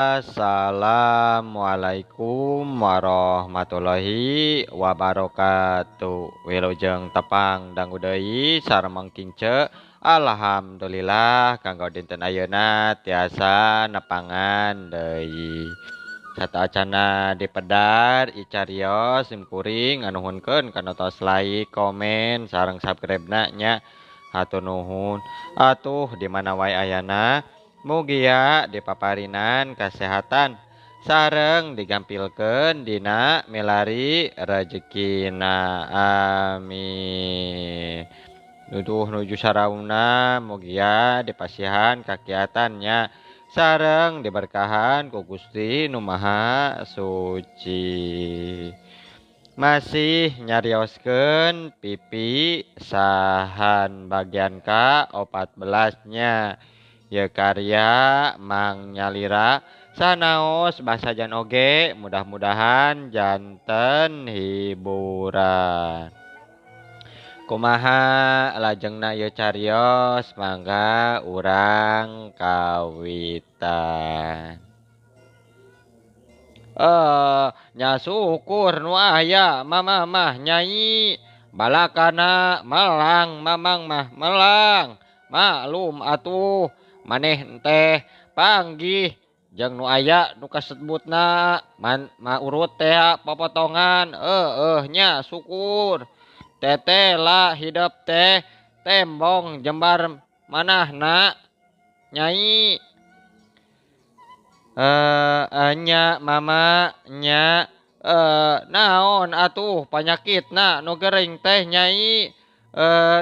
Assalamualaikum warahmatullahi wabarakatuh. Wilujeng tepang dangu deui sareng kince. Alhamdulillah kanggo dinten ayeuna tiasa nepangan deui. Satacana dipedar icarios simkuring anu nuhunkeun kana tos like, komen sareng subscribe-na nya. Hatur nuhun. Atuh di mana wae ayana mugia dipaparinan kesehatan sareng digampilkeun dina milari rezekina amin. Nuju sarauna mugia dipasihan kakiatannya sareng diberkahan ku Gusti Nu Maha Suci. Masih nyarioskeun pipi sahan bagian ke-14 nya. Ye karya Mang Nyalira sanaos basajan oge mudah-mudahan janten hiburan. Kumaha lajengna ye carios mangga urang kawitan. Nya syukur nu aya mama mah nyai balakana melang mamang mah melang maklum atuh maneh teh panggih jeung nu aya nu kasebutna urut teh popotongan nya syukur teteh lah hidup teh tembong jembar manahna nyai nya mama nya naon atuh panyakitna nu gering teh nyai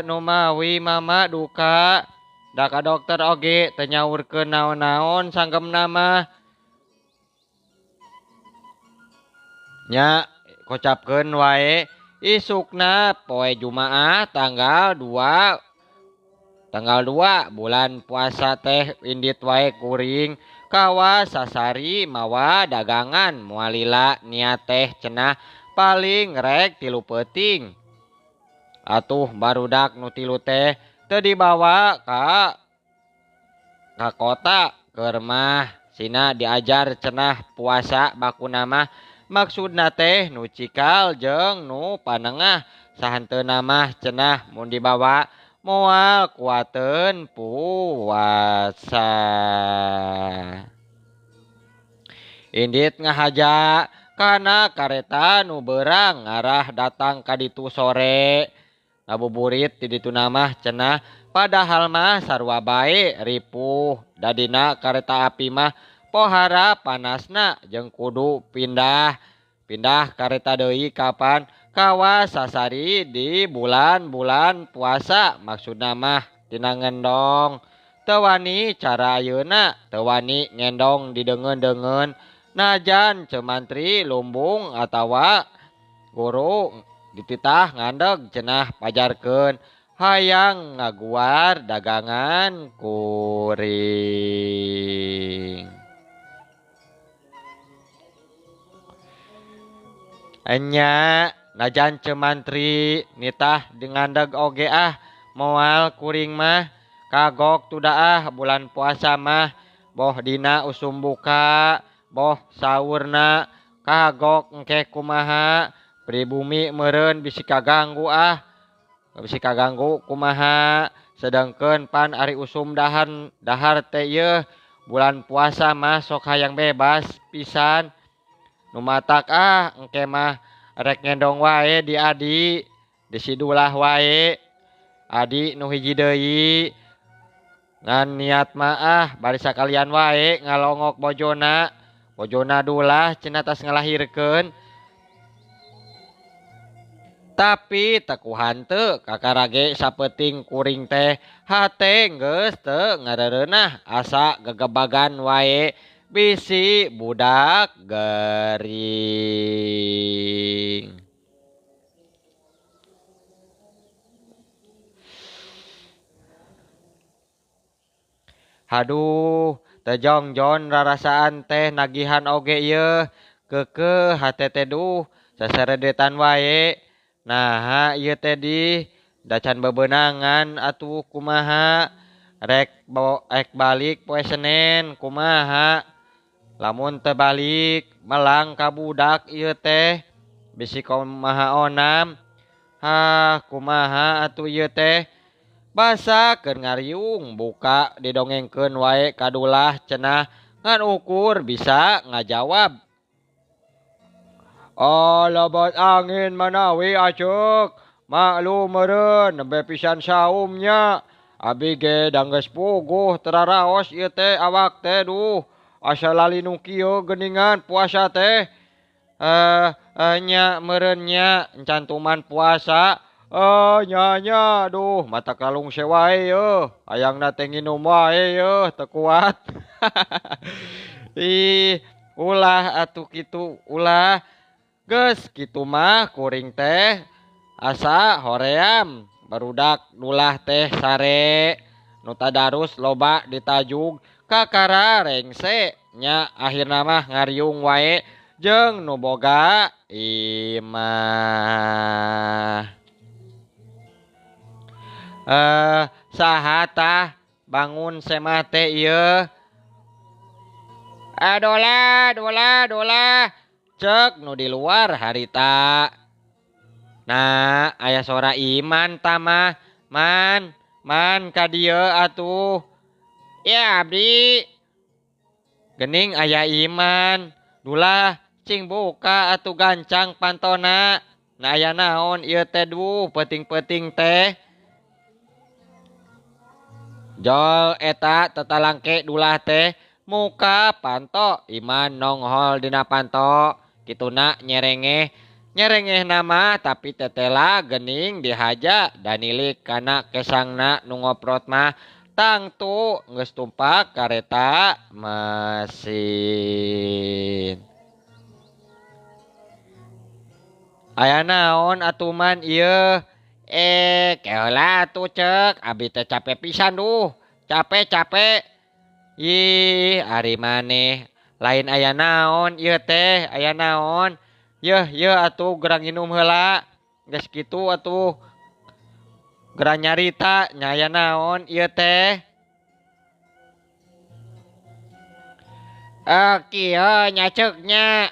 nu mawi mama duka da ka dokter oge teu nyaurkeun naon-naon sanggemna mah nya kocapkeun wae isukna poe Jumaah tanggal 2 bulan puasa teh indit wae kuring kawa sasari mawa dagangan mualila niat teh cenah paling rek 3 peuting. Atuh barudak nu 3 teh teu dibawa ka kota keur mah sina diajar cenah puasa bakuna mah maksudna teh nu cikal jeung nu panengah sahanteuna mah cenah mun dibawa moal kuateun puasa. Indit ngahaja kana kareta nu beurang ngarah datang ka ditu sore ngabuburit di ditu mah cenah padahal mah sarua bae ripuh dadina kareta api mah pohara panasna jeung kudu pindah kareta deui kapan kawa sasari di bulan-bulan puasa maksudna mah tina ngendong teu wani cara ayeuna teu wani ngendong dideungeun-deungeun najan cemantri lumbung atawa guru dititah ngandeg cenah pajarkeun hayang ngaguar dagangan kuring. Enya najan cemantri nitah dingandeg oge moal kuring mah kagok tudaah bulan puasa mah boh dina usum buka boh saurna kagok engke kumaha pribumi meureun bisi kaganggu kumaha sedengkeun pan ari usum dahar teh yeuh bulan puasa mah sok hayang bebas pisan. Nu matak engke mah rek ngendong wae di adi di sidulah wae adi nu hiji deui ngan niat mah bari sakalian wae ngalongok bojona dulah cenah tas ngalahirkeun tapi teu kuhanteu kakarage sapeuting kuring teh hate geus teu ngarereunah asa gegebagan wae bisi budak gering. Haduh tejongjon rarasaan teh nagihan oge yeuh keukeuh hate teh duh sasaredetan wae nah ieu teh di da can bebeunangan atuh kumaha rek balik poe Senen kumaha lamun terbalik melang ka budak ieu teh bisi kumaha onam. Kumaha atuh ieu teh basa keur ngariung buka didongengkeun wae kadulah cenah ngan ukur bisa ngajawab. Lobat angin manawi acuk maklum meureun nembe pisan saumnya abi ge danggeus puguh teraraos ieu teh awak teh duh asa lali nu kieu geuningan puasa teh nya meureun nya encantuman puasa nya duh mata kalung sewae yeuh hayangna teh nginum wae yeuh teu kuat. Ih ulah atuh kitu ulah geus kitu mah kuring teh asa hoream barudak nulah teh sare nu tadarus loba ditajug kakara rengse nya akhirna mah ngariung wae jeung nu boga imah. Saha tah bangun semah teh ieu? Dola cek nu di luar harita. Nah aya suara Iman tamah man ka dieu atuh. Ya abdi. Gening aya Iman. Dulah cing buka atuh gancang pantona. Nah aya naon ieu teh duh peuting-peuting teh. Jol eta tetalangke dulah teh muka panto Iman nonghol dina panto kituna nyerengeh nama tapi tetela gening dihaja danilik kana kesangna nu ngoprot mah tangtu geus tumpak kareta mesin. Aya naon atuh man ieu? Keula atuh cek abi teh capek pisan duh. Capek. Ih, ari maneh lain aya naon ieu teh, aya naon? Yeuh atuh gerang nginum heula. Geus kitu atuh. Gerang nyarita nya aya naon ieu teh? Kieu nya ceuknya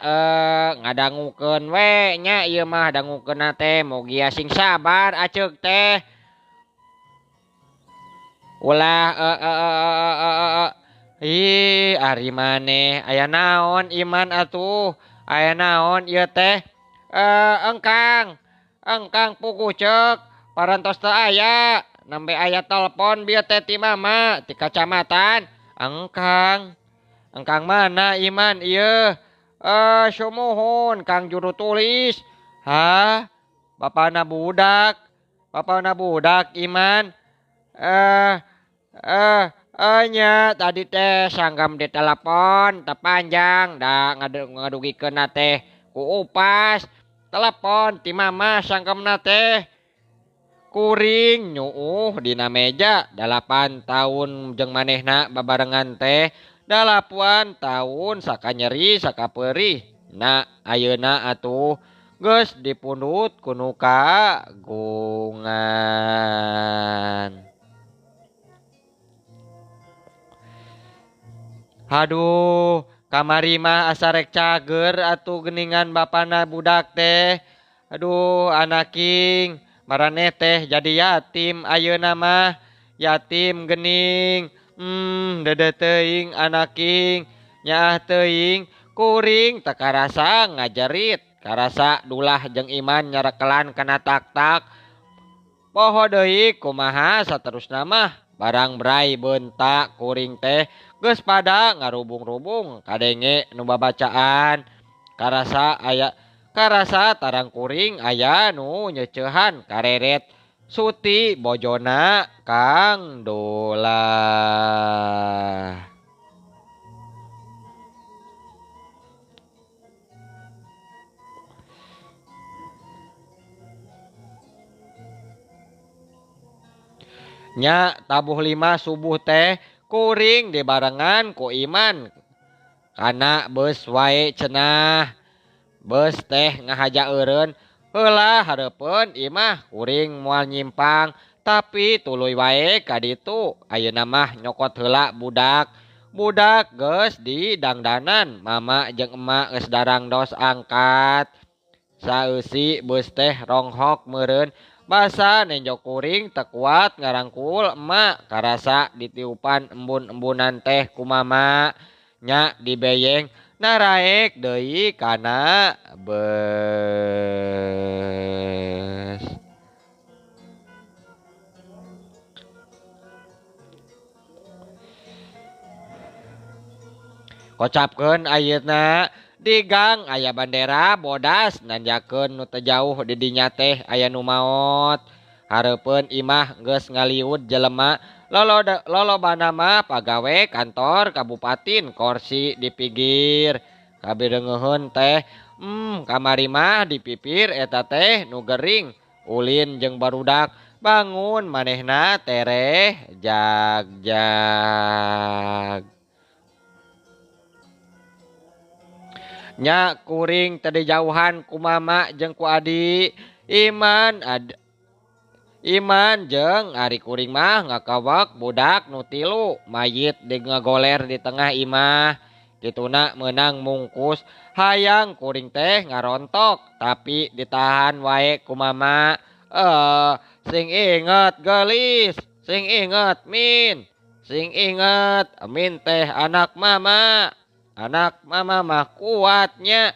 ngadangukeun we nya ieu mah dangukeunna teh mugi sing sabar aceuk teh. Ulah ari maneh aya naon Iman atuh? Aya naon ieu teh? Engkang puguh ceuk parantos teu aya nembe aya telepon bieu teh ti mama ti kacamatan. Engkang mana Iman ieu? Sumuhun Kang juru tulis. Bapana budak Iman. Nya tadi teh sanggam di telepon panjang da ngadugikeun teh ku upas telepon ti mama sanggemna teh kuring nyuuh dina meja 8 tahun jeung manehna babarengan teh 8 tahun sakanyeri sakapeurih. Nah ayeuna atuh geus dipundut ku nu kagungan. Haduh, kamari mah asa rek cager atuh geningan bapana budak teh. Aduh, anaking maraneh teh jadi yatim ayeuna mah. Yatim gening. Dede teuing anaking. Nyaah teuing kuring teu karasa ngajerit. Karasa dulah jeung Iman nyarekelan kana tak-tak. Poho deui kumaha saterusna mah. Barang brai beunta kuring teh geus pada ngarubung-rubung kadenge nu babacaan. Karasa tarang kuring aya nu nyeuceuhan kareret suti bojona Kang Dola. Nya tabuh 5 subuh teh kuring dibarengan ku Iman kana beus wae cenah. Beus teh ngahaja eureun heula hareupeun imah kuring moal nyimpang tapi tuluy wae ka ditu ayeuna mah nyokot heula budak budak geus di dangdanan mama jeung emak geus darang dos angkat saeusi beus teh ronghok meureun basa nenjok kuring teu kuat ngarangkul emak karasa ditiupan embun-embunan teh ku mama nya dibeyeng naraek deui kana beus. Kocapkeun ayeuna di gang aya bandera bodas nanjakeun nu teu jauh di dinya teh aya nu maot. Hareupeun imah geus ngaliwud jelema lolobana mah pagawe kantor kabupaten korsi di pinggir. Kabireungeun teh kamari mah dipipir eta teh nu gering ulin jeung barudak bangun manehna tereh jag. Nya kuring tadi jauhan ku mama jeung ku adi Iman jeung ari kuring mah ngakawak budak nu tilu mayit di ngagoler di tengah imah kituna meunang mungkus hayang kuring teh ngarontok tapi ditahan wae ku mama sing inget gelis sing inget min sing inget min teh anak mama mah kuatnya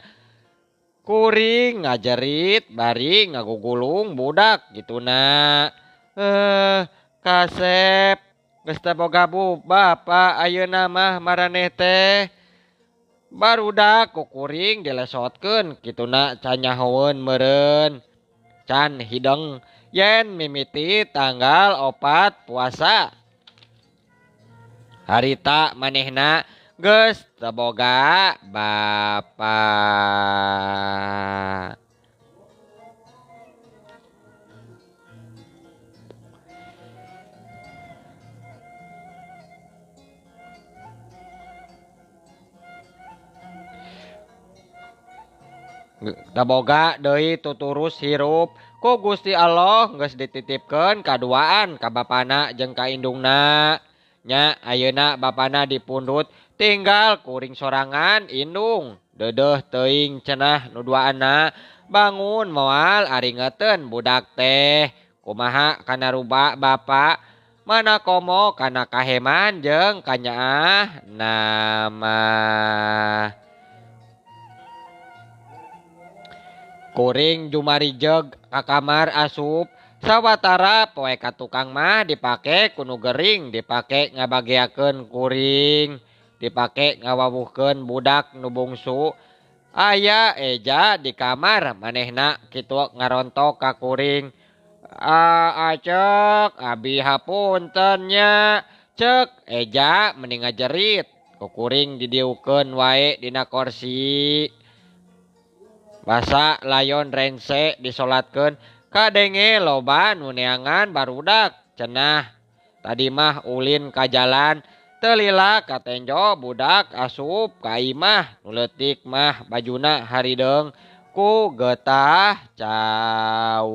kuring ngajerit bari ngagugulung budak gituna kasep geus teu boga bapa ayeuna mah maraneh teh barudak ku kuring dilesotkeun kituna can nyahoeun meureun can hideng yen mimiti tanggal 4 puasa harita manehna geus teu boga bapa. Teu boga deui tuturus hirup ku Gusti Allah geus dititipkeun kaduaan ka bapana jeung ka indungna. Nya ayeuna bapana dipundut tinggal kuring sorangan indung deudeuh teuing cenah nu duaana bangun moal aringeteun budak teh kumaha kana ruba bapa mana komo kana kaheman jeung kanyaah nama kuring jumarijeg ka kamar asup sawatara poe ka tukang mah dipake ku nu gering dipake ngabageakeun kuring dipake ngawawuhkeun budak nu bungsu aya eja di kamar manehna kitu ngarontok ka kuring acek abi hapunten nya cek eja mending ngajerit ku kuring didieukeun wae dina kursi basa layon rense disolatkeun kadenge loba nu neangan barudak cenah tadi mah ulin ka jalan teu lila ka tenjo budak asup ka imah nu leutik mah bajuna harideung ku getah cau.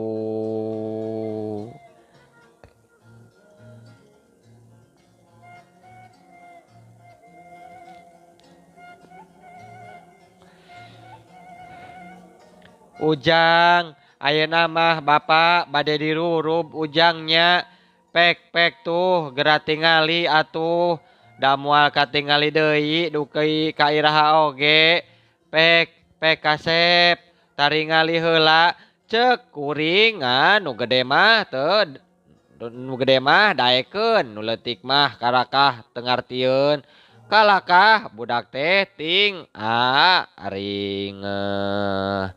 Ujang ayeuna mah bapa bade dirurub ujangnya pek tuh geura tingali atuh da moal katingali deui duki ka iraha oge pek kasep taringali heula cek kuring nu gede mah teu nu gede mah daekeun nu leutik mah karakah teu ngartieun kalakah budak teh ting ringeh.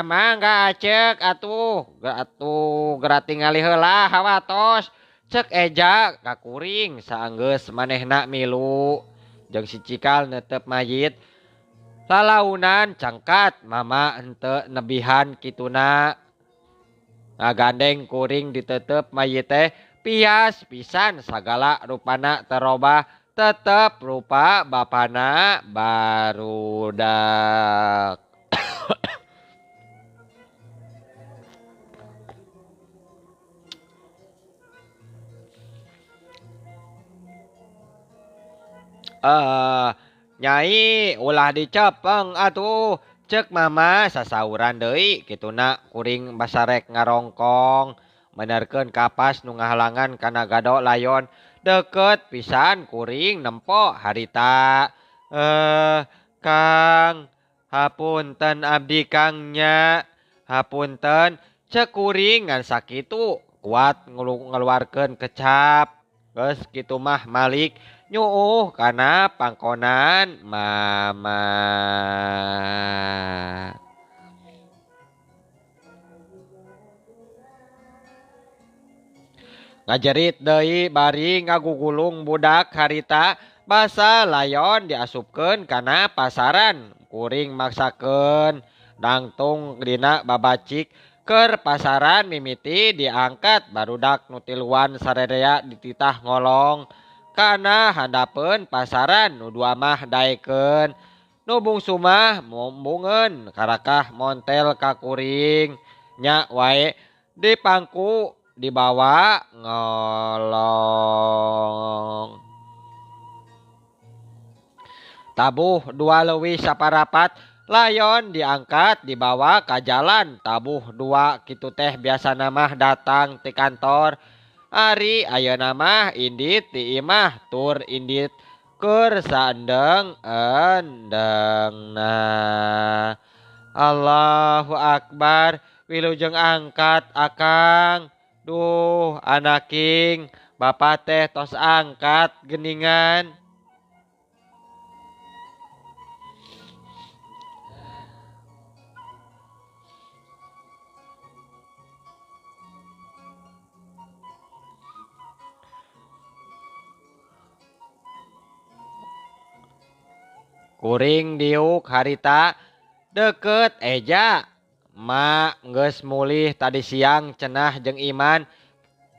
Mangga acek atuh geura tingali heula hawatos cek eja ka kuring saenggeus manehna milu jeung si cikal neuteup mayit salaunan cangkat mama henteu nebihan kituna ngagandeng kuring diteuteup mayit teh pias pisan sagala rupana terobah tetep rupa bapana barudak. Eh, Nyai ulah dicepeng atuh cek mama sasauran deui kituna kuring basarek ngarongkong benerkeun kapas nu ngahalangan kana gado layon deket pisan kuring nempo harita Kang hapunten abdi Kangnya hapunten cek kuring ngan sakitu kuat ngeluarkeun kecap geus kitu mah Malik nyuuh kana pangkonan mama. Ngajerit deui bari ngagugulung budak harita basa layon diasupkeun kana pasaran kuring maksakeun dangtung dina babacik keur pasaran mimiti diangkat barudak nu tiluan sarerea dititah ngolong kana handapeun pasaran nu dua mah daekeun nu bungsu mah mumbungeun karakah montel ka kuring nya wae dipangku dibawa ngolong tabuh dua leuwih saparapat layon diangkat dibawa ka jalan tabuh dua kitu teh biasana mah datang ti kantor ari ayeuna mah indit ti imah tur indit keur saendeng endengna Allahu Akbar wilujeng angkat akang duh anaking bapak teh tos angkat geningan kuring diuk harita deket eja mak geus mulih tadi siang cenah jeung Iman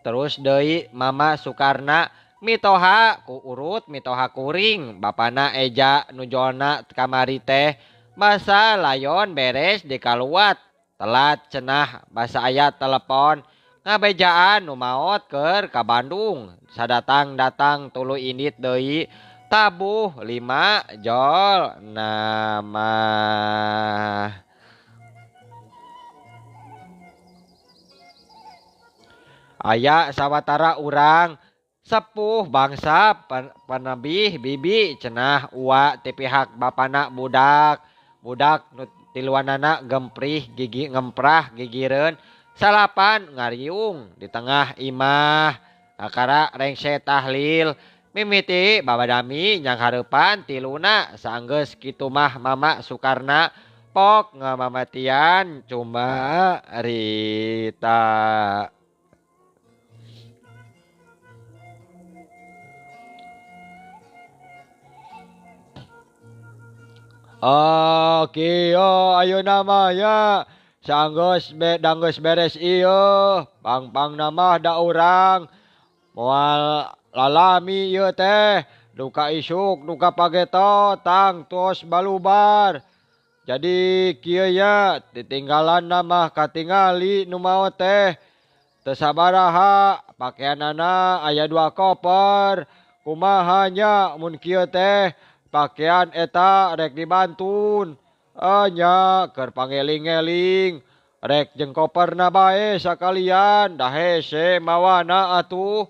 terus deui mama Sukarna mitoha ku urut mitoha kuring bapana eja nujolna kamari teh basa layon beres dikaluat telat cenah basa aya telepon ngabejaan nu maot keur ka Bandung sadatang-datang tuluy indit deui tabuh 5 jol nama aya sawatara urang sepuh bangsa panebih bibi cenah uwa ti pihak bapana budak nu tiluanana gemprih gigi ngemprah gigireun salapan ngariung di tengah imah akara rengse tahlil mimiti babadami nyang hareupan tiluna saenggeus kitu mah mama Sukarna pok ngamamatian cuma Rita. Kieu ayeuna mah nya danggeus beres ieu pang mah da urang moal lalami ieu teh duka isuk duka pageto tang tos balubar jadi kieu nya ditinggalan mah katingali nu maot teh teu sabaraha pakaianana aya 2 koper kumaha nya mun kieu teh pakaian eta rek dibantun nya keur pangeling-eling rek jeung koperna bae sakalian da hese mawana atuh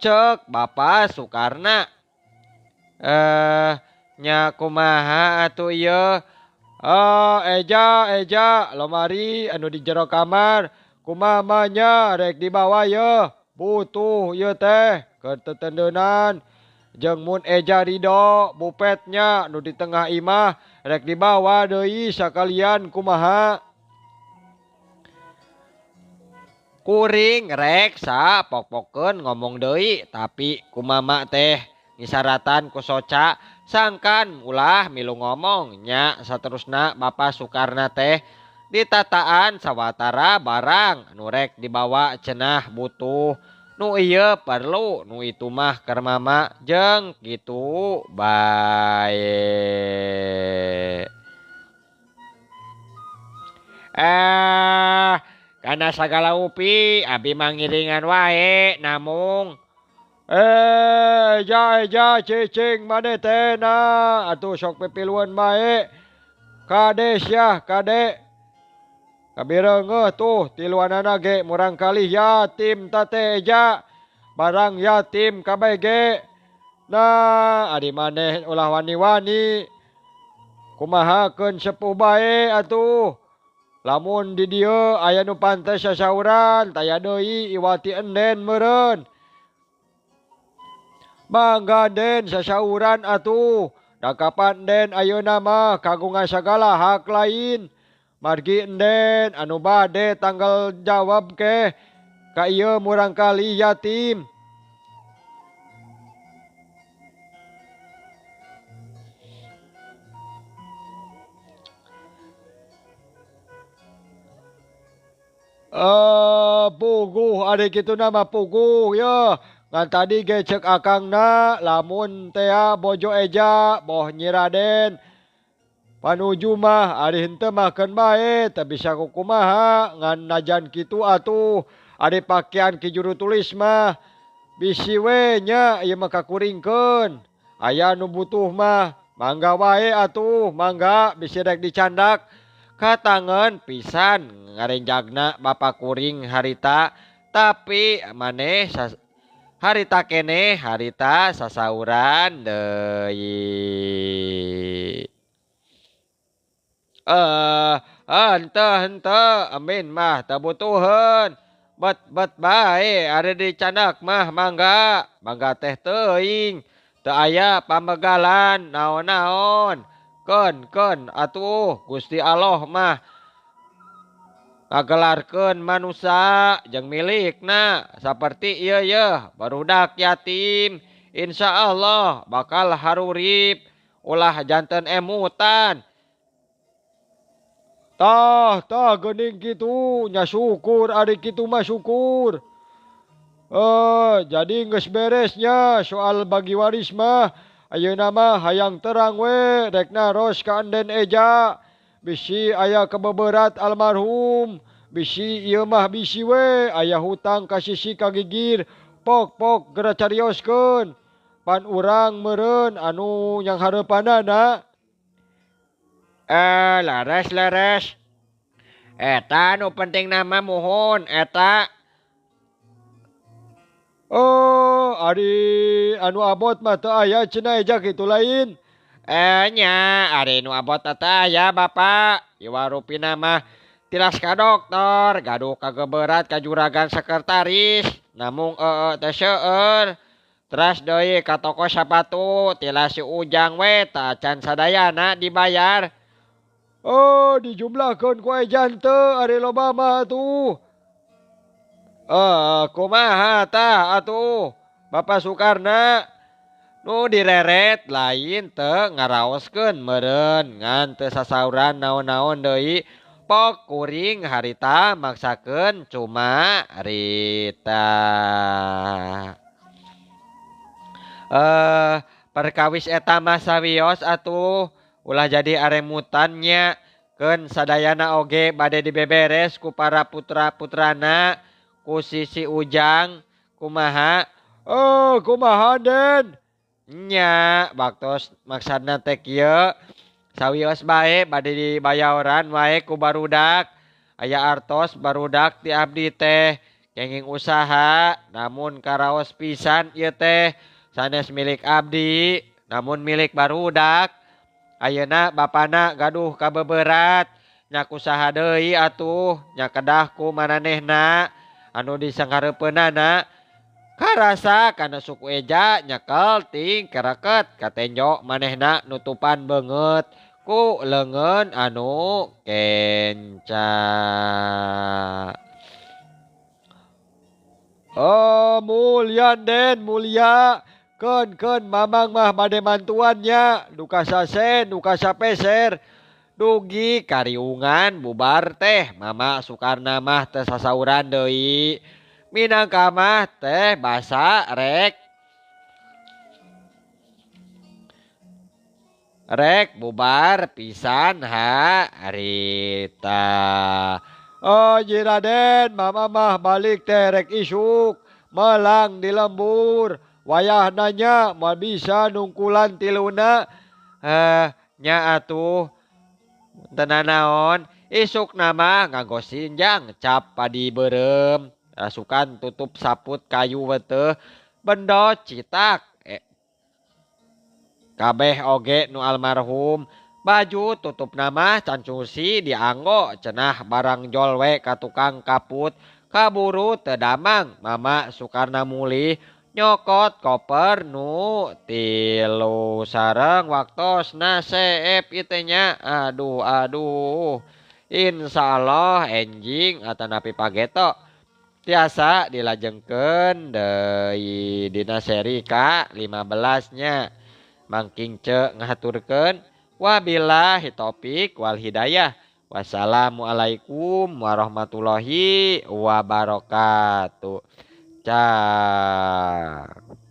cek Bapak Sukarna nya kumaha atuh ieu eja lomari anu di jero kamar kumaha nya rek dibawa yeuh butuh ieu teh keur tetendeunan jeung mun eja ridho bupetnya nu di tengah imah rek dibawa deui sakalian kumaha kuring rek sapok-pokkeun ngomong deui tapi kumama teh ngisaratan ku soca sangkan ulah milu ngomong nya saterusna Bapak Sukarna teh ditataan sawatara barang nu rek dibawa cenah butuh nu ieu perlu nu itu mah keur mama jeung kitu bae kana sagala upi abi mangiringan wae namung Eja cicing mane tena atuh sok pipiluan bae kade syah kade kabirengeuh tuh tiluanana ge murang kali yatim tate eja barang yatim kabeh ge nah adi maneh ulah wani-wani kumahakeun sepuh bae atuh lamun di dieu aya nu pantes sasauran taya deui iwati enden meureun mangga den sasauran atuh da kapan den ayeuna mah kagungan sagala hak lain margi enden anu bade tanggal jawab ke ka ieu murang kali yatim. Puguh ada kitu nama puguh ya. Ngan tadi ge cek akangna lamun tea bojo eja boh nyiraden panuju mah ari henteu makan bae teu bisa kumaha ngan najan kitu atuh ari pakaian ki juru tulis mah bisi we nya ieu mah kakuringkeun aya nu butuh mah mangga wae atuh mangga bisi rek dicandak katangen pisan ngarenjagna Bapak kuring harita tapi maneh harita kene harita sasauran deui. Henteu amin mah teu butuheun. Bet bae ari dicandak mah mangga, mangga teh teuing. Teu aya pamegalan naon-naon. Keun atuh Gusti Allah mah ngagelarkeun manusia jeung milikna saperti ieu barudak yatim insyaallah bakal harurip ulah janten emutan tah geuning kitu nya syukur ari kitu mah syukur jadi geus beresnya soal bagi waris mah ayeuna mah hayang terang we rek naros ka anden eja bisi aya kebeberat almarhum bisi ieu mah bisi we aya hutang ka sisi kagigir pok geura carioskeun pan urang meureun anu yang hareupanana laras eta nu penting nama muhun eta ari anu abot mah teu aya cenah eja kitu lain nya ari nu abot teh ya Bapak iwarupina mah tilas ka dokter gaduh kageberat ka juragan sekretaris namung teh seueur teras deui ka toko sapatu tilas si Ujang we tah can sadayana dibayar dijumlahkeun ku ejan teu ari loba mah atuh kumaha tah atuh Bapak Sukarna nu direret lain teu ngaraoskeun meureun ngan teu sasauran naon-naon deui pok kuring harita maksakeun cuma rita perkawis eta mah sawios atuh ulah jadi aremutannya keun sadayana oge bade dibeberes ku para putra-putrana ku sisi Ujang kumaha kumaha den nya baktos maksudna teh kieu sawios bae bade dibayaran wae ku barudak aya artos barudak ti abdi teh kenging usaha namun karaos pisan ieu teh sanes milik abdi namun milik barudak ayeuna bapana gaduh kabeberat nya kusaha deui atuh nya kedah ku mananehna anu disanghareupeunana karasa kana suku eja nyekel ting kereket katenjo manehna nutupan beungeut ku leungeun anu kenca. Mulia den mulia keun mamang mah bade mantuannya duka sasen duka sapeser dugi kariungan bubar teh Mama Sukarna mah teh sasauran deui minangka mah teh basa rek bubar pisan harita Jiraden Mama mah balik teh rek isuk melang di lembur wayah nanya mau bisa nungkulan tiluna nya atuh tenan naon isuk nama nganggo sinjang cap padi berem rasukan tutup saput kayu weteh bendot citak kabeh oge nu almarhum baju tutup nama cancusi dianggo cenah barang jolwe ka tukang kaput kaburu tedamang mama Sukarna mulih nyokot koper nu tilu sareng waktosna seep itenya aduh insyaallah enjing atanapi pageto tiasa dilajengkeun deui dina seri ka-15 nya mangking ce ngaturkeun wabillahi taufik wal hidayah wassalamualaikum warahmatullahi wabarakatuh. Cak.